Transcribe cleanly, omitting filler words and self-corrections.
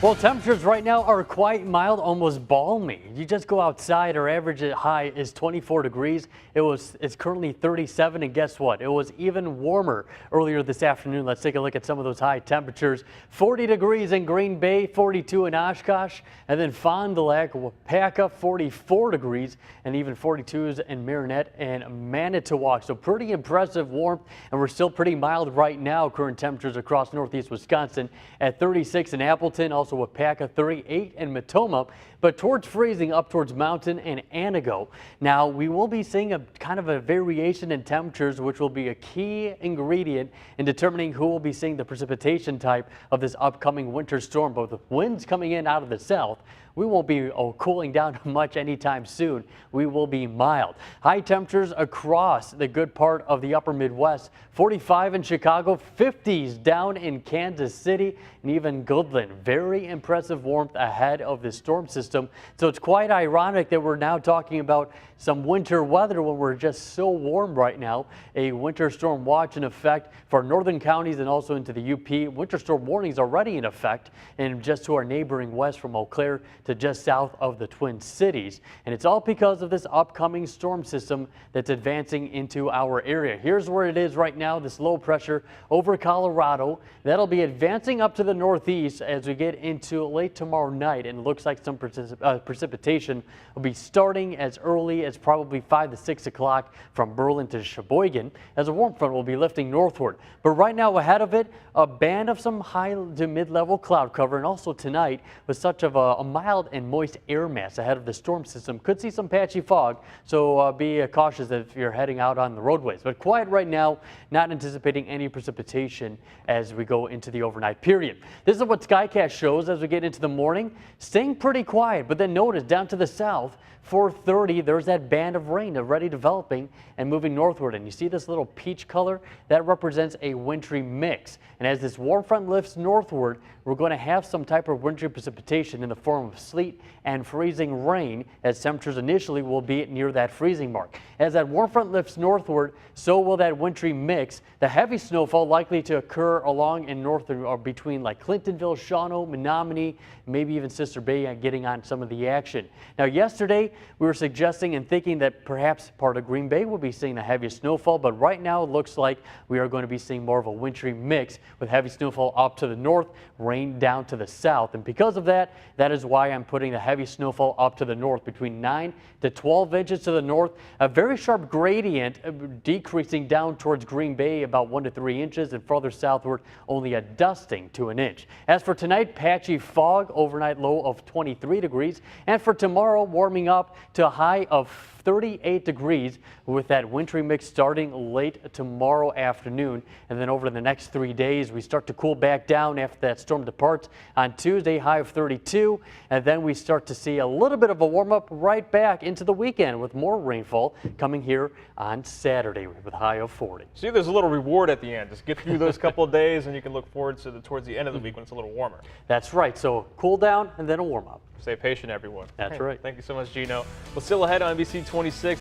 Well, temperatures right now are quite mild, almost balmy. You just go outside, our average high is 24 degrees. It's currently 37, and guess what? It was even warmer earlier this afternoon. Let's take a look at some of those high temperatures. 40 degrees in Green Bay, 42 in Oshkosh, and then Fond du Lac, Wapaka, 44 degrees, and even 42s in Marinette and Manitowoc. So pretty impressive warmth, and we're still pretty mild right now. Current temperatures across northeast Wisconsin at 36 in Appleton, also Wapaka, 38 in Matoma, but towards freezing up towards Mountain and Anago. Now we will be seeing a kind of a variation in temperatures, which will be a key ingredient in determining who will be seeing the precipitation type of this upcoming winter storm. But with winds coming in out of the south, we won't be cooling down much anytime soon. We will be mild. High temperatures across the good part of the upper Midwest. 45 in Chicago, 50s down in Kansas City, and even Goodland. Very impressive warmth ahead of the storm system. So it's quite ironic that we're now talking about some winter weather when we're just so warm right now. A winter storm watch in effect for northern counties and also into the UP. Winter storm warnings already in effect and just to our neighboring west from Eau Claire to just south of the Twin Cities. And it's all because of this upcoming storm system that's advancing into our area. Here's where it is right now, this low pressure over Colorado. That'll be advancing up to the northeast as we get into late tomorrow night, and it looks like some precipitation will be starting as early as probably 5 to 6 o'clock from Berlin to Sheboygan, as a warm front will be lifting northward. But right now ahead of it, a band of some high to mid-level cloud cover, and also tonight with such of a mild and moist air mass ahead of the storm system. Could see some patchy fog, so be cautious if you're heading out on the roadways. But quiet right now, not anticipating any precipitation as we go into the overnight period. This is what Skycast shows as we get into the morning. Staying pretty quiet, but then notice down to the south, 4:30, there's that band of rain already developing and moving northward. And you see this little peach color? That represents a wintry mix. And as this warm front lifts northward, we're going to have some type of wintry precipitation in the form of sleet and freezing rain, as temperatures initially will be near that freezing mark. As that warm front lifts northward, so will that wintry mix. The heavy snowfall likely to occur along in northern or between like Clintonville, Shawano, Menominee, maybe even Sister Bay getting on some of the action. Now yesterday we were suggesting and thinking that perhaps part of Green Bay will be seeing the heaviest snowfall, but right now it looks like we are going to be seeing more of a wintry mix with heavy snowfall up to the north, rain down to the south. And because of that, that is why I'm putting the heavy snowfall up to the north, between 9 to 12 inches to the north. A very sharp gradient decreasing down towards Green Bay about 1 to 3 inches, and further southward only a dusting to an inch. As for tonight, patchy fog, overnight low of 23 degrees, and for tomorrow, warming up to a high of 38 degrees with that wintry mix starting late tomorrow afternoon. And then over the next 3 days, we start to cool back down after that storm departs on Tuesday, high of 32. And then we start to see a little bit of a warm up right back into the weekend with more rainfall coming here on Saturday with a high of 40. See, there's a little reward at the end. Just get through those couple of days and you can look forward to towards the end of the week when it's a little warmer. That's right. So cool down and then a warm up. Stay patient, everyone. That's right. Thank you so much, Gino. Well, still ahead on NBC26.